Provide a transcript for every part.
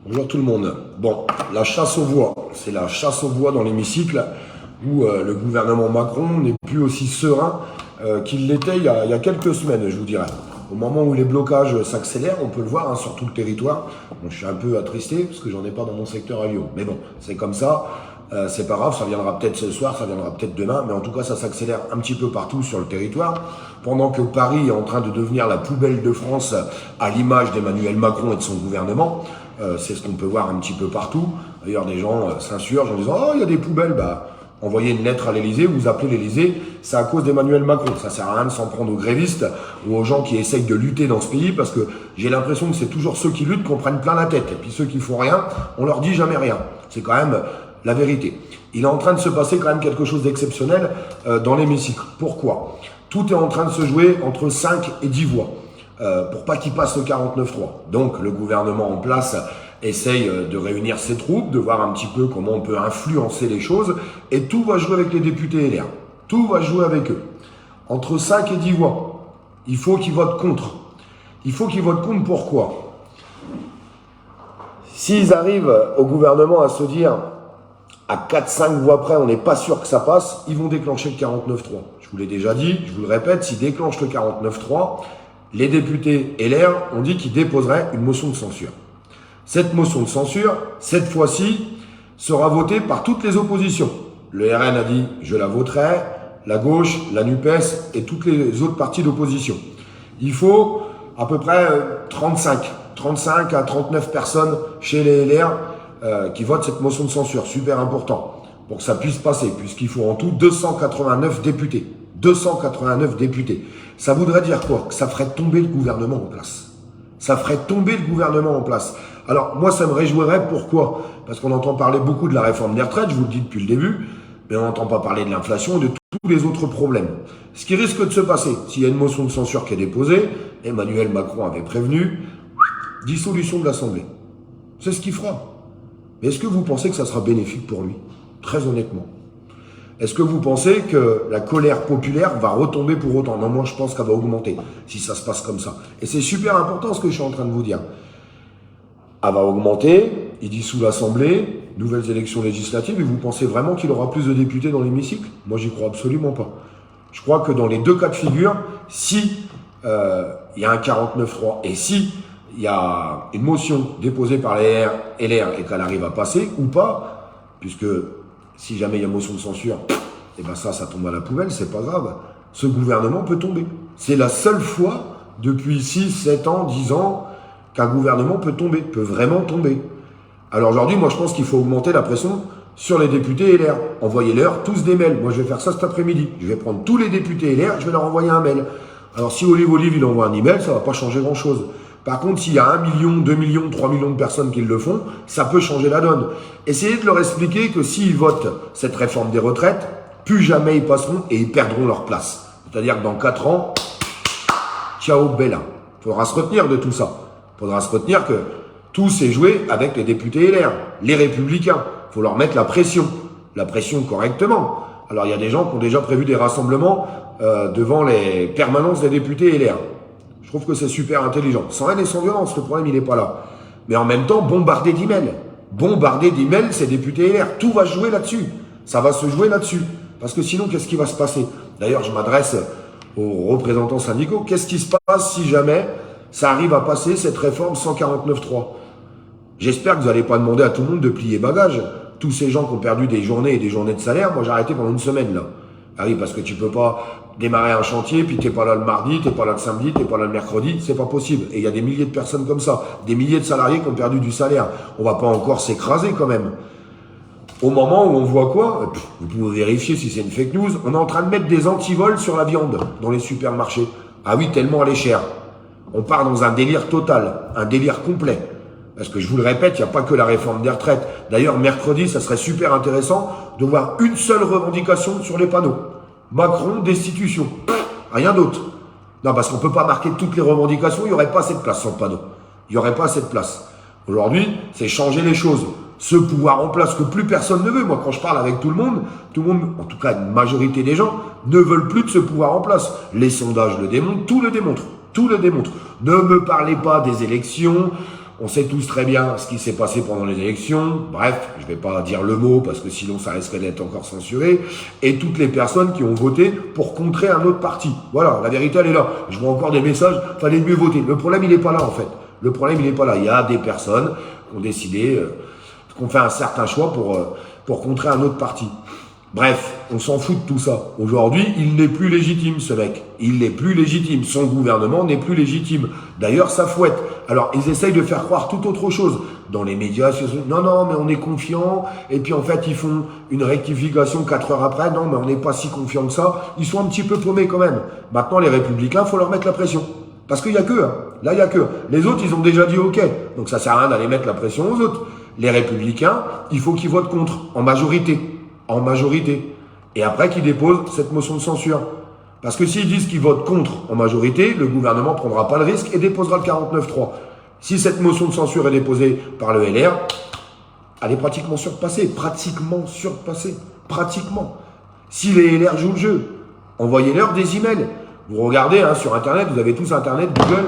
Bonjour tout le monde. Bon, la chasse aux voix, c'est la chasse aux voix dans l'hémicycle où le gouvernement Macron n'est plus aussi serein qu'il l'était il y a quelques semaines, je vous dirais. Au moment où les blocages s'accélèrent, on peut le voir sur tout le territoire. Bon, je suis un peu attristé parce que j'en ai pas dans mon secteur à Lyon. Mais bon, c'est comme ça. C'est pas grave, ça viendra peut-être ce soir, ça viendra peut-être demain, mais en tout cas ça s'accélère un petit peu partout sur le territoire, pendant que Paris est en train de devenir la poubelle de France à l'image d'Emmanuel Macron et de son gouvernement. C'est ce qu'on peut voir un petit peu partout. D'ailleurs des gens s'insurgent en disant « Oh, il y a des poubelles », envoyez une lettre à l'Elysée, vous appelez l'Elysée, c'est à cause d'Emmanuel Macron. Ça sert à rien de s'en prendre aux grévistes ou aux gens qui essayent de lutter dans ce pays, parce que j'ai l'impression que c'est toujours ceux qui luttent qu'on prenne plein la tête. Et puis ceux qui font rien, on leur dit jamais rien. C'est quand même la vérité. Il est en train de se passer quand même quelque chose d'exceptionnel dans l'hémicycle. Pourquoi? Tout est en train de se jouer entre 5 et 10 voix pour pas qu'il passe le 49-3. Donc le gouvernement en place essaye de réunir ses troupes, de voir un petit peu comment on peut influencer les choses, et tout va jouer avec les députés LR. Tout va jouer avec eux. Entre 5 et 10 voix. Il faut qu'ils votent contre. Il faut qu'ils votent contre, pourquoi? S'ils arrivent au gouvernement à se dire à 4-5 voix près, on n'est pas sûr que ça passe, ils vont déclencher le 49-3. Je vous l'ai déjà dit, je vous le répète, s'ils déclenchent le 49-3, les députés LR ont dit qu'ils déposeraient une motion de censure. Cette motion de censure, cette fois-ci, sera votée par toutes les oppositions. Le RN a dit « je la voterai », la gauche, la NUPES et toutes les autres partis d'opposition. Il faut à peu près 35 à 39 personnes chez les LR qui votent cette motion de censure, super important, pour que ça puisse passer, puisqu'il faut en tout 289 députés. 289 députés. Ça voudrait dire quoi? Que ça ferait tomber le gouvernement en place. Ça ferait tomber le gouvernement en place. Alors, moi, ça me réjouirait. Pourquoi? Parce qu'on entend parler beaucoup de la réforme des retraites, je vous le dis depuis le début, mais on n'entend pas parler de l'inflation et de tous les autres problèmes. Ce qui risque de se passer, s'il y a une motion de censure qui est déposée, Emmanuel Macron avait prévenu, dissolution de l'Assemblée. C'est ce qu'il fera. Mais est-ce que vous pensez que ça sera bénéfique pour lui? Très honnêtement. Est-ce que vous pensez que la colère populaire va retomber pour autant? Non, moi je pense qu'elle va augmenter si ça se passe comme ça. Et c'est super important ce que je suis en train de vous dire. Elle va augmenter, il dissout l'Assemblée, nouvelles élections législatives, et vous pensez vraiment qu'il aura plus de députés dans l'hémicycle? Moi j'y crois absolument pas. Je crois que dans les deux cas de figure, si il y a un 49-3 et si il y a une motion déposée par les LR et qu'elle arrive à passer ou pas, puisque si jamais il y a motion de censure, et ben ça tombe à la poubelle, c'est pas grave. Ce gouvernement peut tomber. C'est la seule fois depuis 6, 7 ans, 10 ans qu'un gouvernement peut tomber, peut vraiment tomber. Alors aujourd'hui, moi je pense qu'il faut augmenter la pression sur les députés LR. Envoyez-leur tous des mails. Moi je vais faire ça cet après-midi. Je vais prendre tous les députés LR, je vais leur envoyer un mail. Alors si Olive il envoie un email, ça va pas changer grand-chose. Par contre, s'il y a 1 million, 2 millions, 3 millions de personnes qui le font, ça peut changer la donne. Essayez de leur expliquer que s'ils votent cette réforme des retraites, plus jamais ils passeront et ils perdront leur place. C'est-à-dire que dans 4 ans, ciao bella. Il faudra se retenir de tout ça. Il faudra se retenir que tout s'est joué avec les députés LR, les Républicains. Il faut leur mettre la pression correctement. Alors il y a des gens qui ont déjà prévu des rassemblements devant les permanences des députés LR. Je trouve que c'est super intelligent. Sans haine et sans violence, le problème, il n'est pas là. Mais en même temps, bombarder d'emails. Bombarder d'emails ces députés LR. Tout va se jouer là-dessus. Ça va se jouer là-dessus. Parce que sinon, qu'est-ce qui va se passer? D'ailleurs, je m'adresse aux représentants syndicaux. Qu'est-ce qui se passe si jamais ça arrive à passer cette réforme 149.3? J'espère que vous n'allez pas demander à tout le monde de plier bagage. Tous ces gens qui ont perdu des journées et des journées de salaire, moi j'ai arrêté pendant une semaine là. Ah oui, parce que tu peux pas démarrer un chantier, puis t'es pas là le mardi, t'es pas là le samedi, t'es pas là le mercredi, c'est pas possible. Et il y a des milliers de personnes comme ça, des milliers de salariés qui ont perdu du salaire. On va pas encore s'écraser quand même. Au moment où on voit quoi, vous pouvez vérifier si c'est une fake news, on est en train de mettre des antivols sur la viande dans les supermarchés. Ah oui, tellement elle est chère. On part dans un délire total, un délire complet. Parce que je vous le répète, il n'y a pas que la réforme des retraites. D'ailleurs, mercredi, ça serait super intéressant de voir une seule revendication sur les panneaux. Macron, destitution. Rien d'autre. Non, parce qu'on ne peut pas marquer toutes les revendications, il n'y aurait pas assez de place sur le panneau. Il n'y aurait pas assez de place. Aujourd'hui, c'est changer les choses. Ce pouvoir en place que plus personne ne veut. Moi, quand je parle avec tout le monde, en tout cas une majorité des gens, ne veulent plus de ce pouvoir en place. Les sondages le démontrent, tout le démontre. Tout le démontre. Ne me parlez pas des élections. On sait tous très bien ce qui s'est passé pendant les élections. Bref, je vais pas dire le mot parce que sinon ça risque d'être encore censuré. Et toutes les personnes qui ont voté pour contrer un autre parti. Voilà, la vérité elle est là. Je vois encore des messages, fallait mieux voter. Le problème il est pas là en fait. Le problème il est pas là. Il y a des personnes qui ont décidé, qui ont fait un certain choix pour contrer un autre parti. Bref, on s'en fout de tout ça. Aujourd'hui, il n'est plus légitime, ce mec. Il n'est plus légitime. Son gouvernement n'est plus légitime. D'ailleurs, ça fouette. Alors, ils essayent de faire croire tout autre chose. Dans les médias, non, non, mais on est confiant. Et puis, en fait, ils font une rectification 4 heures après. Non, mais on n'est pas si confiant que ça. Ils sont un petit peu paumés quand même. Maintenant, les Républicains, faut leur mettre la pression. Parce qu'il y a que, hein. Là, il y a que. Les autres, ils ont déjà dit OK. Donc, ça sert à rien d'aller mettre la pression aux autres. Les Républicains, il faut qu'ils votent contre, en majorité. En majorité. Et après qu'ils déposent cette motion de censure. Parce que s'ils disent qu'ils votent contre en majorité, le gouvernement ne prendra pas le risque et déposera le 49.3. Si cette motion de censure est déposée par le LR, elle est pratiquement surpassée. Pratiquement surpassée. Pratiquement. Si les LR jouent le jeu, envoyez-leur des emails. Vous regardez hein, sur Internet, vous avez tous Internet, Google,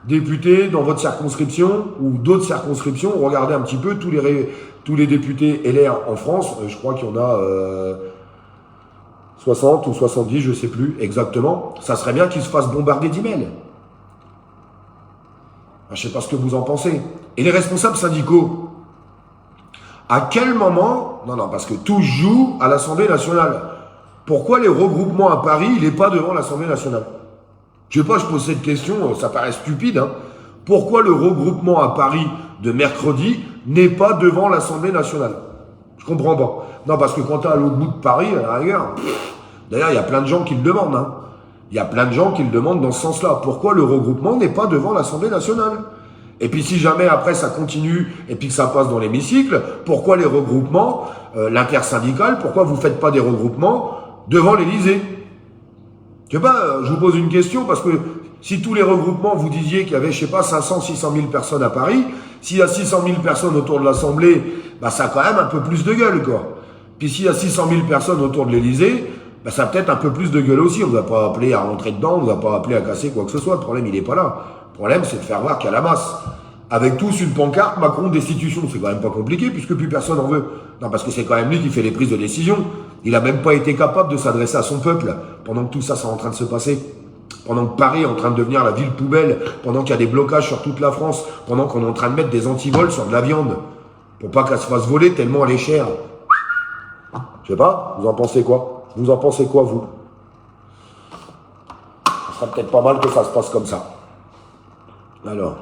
députés dans votre circonscription ou d'autres circonscriptions. Regardez un petit peu tous les députés LR en France. Je crois qu'il y en a 60 ou 70, je ne sais plus exactement. Ça serait bien qu'ils se fassent bombarder d'emails. Je ne sais pas ce que vous en pensez. Et les responsables syndicaux, à quel moment... Non, parce que tout se joue à l'Assemblée nationale. Pourquoi les regroupements à Paris, il n'est pas devant l'Assemblée nationale? Je sais pas, je pose cette question, ça paraît stupide. Hein. Pourquoi le regroupement à Paris de mercredi n'est pas devant l'Assemblée nationale? Je comprends pas. Non, parce que quand tu es à l'autre bout de Paris, à la rigueur, d'ailleurs, il y a plein de gens qui le demandent. Hein. Il y a plein de gens qui le demandent dans ce sens-là. Pourquoi le regroupement n'est pas devant l'Assemblée nationale? Et puis si jamais après ça continue et puis que ça passe dans l'hémicycle, pourquoi les regroupements, l'intersyndical, pourquoi vous ne faites pas des regroupements devant l'Élysée? Je sais pas, je vous pose une question parce que si tous les regroupements, vous disiez qu'il y avait, je sais pas, 500, 600 000 personnes à Paris, s'il y a 600 000 personnes autour de l'Assemblée, bah ça a quand même un peu plus de gueule, quoi. Puis s'il y a 600 000 personnes autour de l'Élysée, bah ça a peut-être un peu plus de gueule aussi. On ne va pas appeler à rentrer dedans, on ne va pas appeler à casser quoi que ce soit. Le problème, il n'est pas là. Le problème, c'est de faire voir qu'il y a la masse. Avec tous une pancarte, Macron destitution. C'est quand même pas compliqué puisque plus personne en veut. Non, parce que c'est quand même lui qui fait les prises de décision. Il n'a même pas été capable de s'adresser à son peuple pendant que tout ça, c'est en train de se passer. Pendant que Paris est en train de devenir la ville poubelle, pendant qu'il y a des blocages sur toute la France, pendant qu'on est en train de mettre des antivols sur de la viande, pour pas qu'elle se fasse voler tellement elle est chère. Je sais pas, vous en pensez quoi? Vous en pensez quoi, vous? Ce serait peut-être pas mal que ça se passe comme ça. Alors.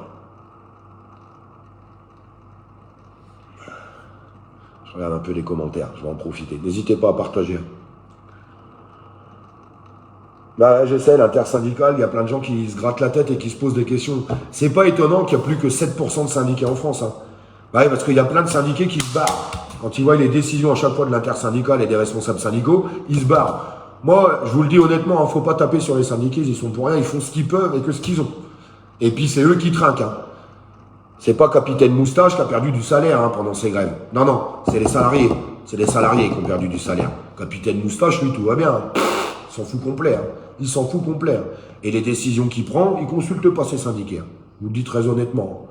Je regarde un peu les commentaires, je vais en profiter. N'hésitez pas à partager. Bah, j'essaie, l'intersyndicale, il y a plein de gens qui se grattent la tête et qui se posent des questions. C'est pas étonnant qu'il n'y a plus que 7% de syndiqués en France. Hein. Bah, oui, parce qu'il y a plein de syndiqués qui se barrent. Quand ils voient les décisions à chaque fois de l'intersyndicale et des responsables syndicaux, ils se barrent. Moi, je vous le dis honnêtement, il ne faut pas taper sur les syndiqués, ils sont pour rien, ils font ce qu'ils peuvent et que ce qu'ils ont. Et puis c'est eux qui trinquent. Hein. C'est pas Capitaine Moustache qui a perdu du salaire hein, pendant ces grèves. Non, non, c'est les salariés. C'est les salariés qui ont perdu du salaire. Capitaine Moustache, lui, tout va bien. Hein. Il s'en fout complet. Hein. Il s'en fout complet. Hein. Et les décisions qu'il prend, il ne consulte pas ses syndiqués. Hein. Je vous le dis très honnêtement.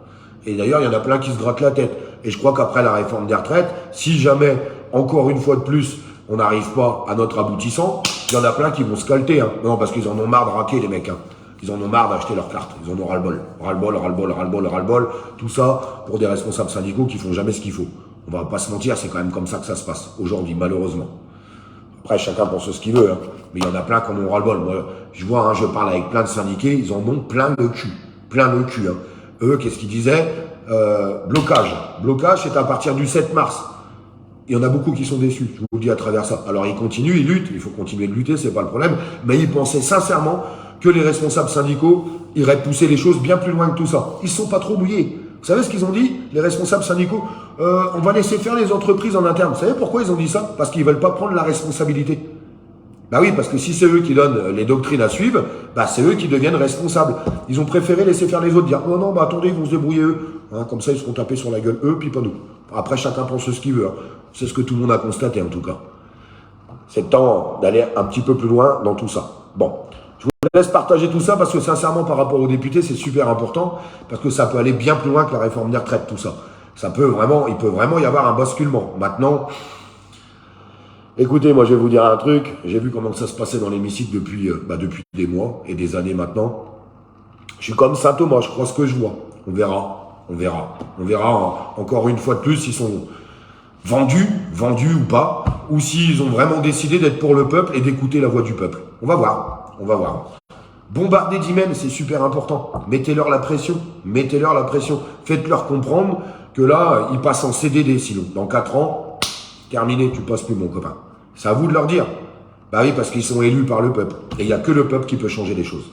Et d'ailleurs, il y en a plein qui se grattent la tête. Et je crois qu'après la réforme des retraites, si jamais, encore une fois de plus, on n'arrive pas à notre aboutissant, il y en a plein qui vont se calter. Hein. Non, parce qu'ils en ont marre de raquer, les mecs. Hein. Ils en ont marre d'acheter leurs cartes. Ils en ont ras-le-bol. Ras-le-bol, ras-le-bol, ras-le-bol, ras-le-bol. Tout ça pour des responsables syndicaux qui font jamais ce qu'il faut. On va pas se mentir, c'est quand même comme ça que ça se passe aujourd'hui, malheureusement. Après, chacun pense ce qu'il veut. Hein. Mais il y en a plein qui en ont ras-le-bol. Moi, je vois, hein, je parle avec plein de syndiqués, ils en ont plein le cul. Plein le cul. Hein. Eux, qu'est-ce qu'ils disaient? Blocage. Blocage, c'est à partir du 7 mars. Il y en a beaucoup qui sont déçus, je vous le dis à travers ça. Alors ils continuent, ils luttent, il faut continuer de lutter, c'est pas le problème. Mais ils pensaient sincèrement que les responsables syndicaux iraient pousser les choses bien plus loin que tout ça. Ils ne sont pas trop mouillés. Vous savez ce qu'ils ont dit, les responsables syndicaux? On va laisser faire les entreprises en interne. Vous savez pourquoi ils ont dit ça? Parce qu'ils ne veulent pas prendre la responsabilité. Bah oui, parce que si c'est eux qui donnent les doctrines à suivre, bah c'est eux qui deviennent responsables. Ils ont préféré laisser faire les autres, dire non, non, bah attendez, ils vont se débrouiller eux. Hein, comme ça, ils seront tapés sur la gueule, eux, puis pas nous. Après, chacun pense ce qu'il veut. Hein. C'est ce que tout le monde a constaté, en tout cas. C'est le temps d'aller un petit peu plus loin dans tout ça. Bon, Je vous laisse partager tout ça parce que sincèrement, par rapport aux députés, c'est super important parce que ça peut aller bien plus loin que la réforme des retraites, tout ça. Il peut vraiment y avoir un basculement. Maintenant, écoutez, moi je vais vous dire un truc. J'ai vu comment ça se passait dans l'hémicycle depuis des mois et des années maintenant. Je suis comme Saint Thomas, je crois ce que je vois. On verra. On verra encore une fois de plus s'ils sont vendus ou pas, ou s'ils ont vraiment décidé d'être pour le peuple et d'écouter la voix du peuple. On va voir. Bombarder d'emails, c'est super important. Mettez-leur la pression. Faites-leur comprendre que là, ils passent en CDD sinon. Dans 4 ans, terminé, tu passes plus mon copain. C'est à vous de leur dire. Bah oui, parce qu'ils sont élus par le peuple. Et il n'y a que le peuple qui peut changer les choses.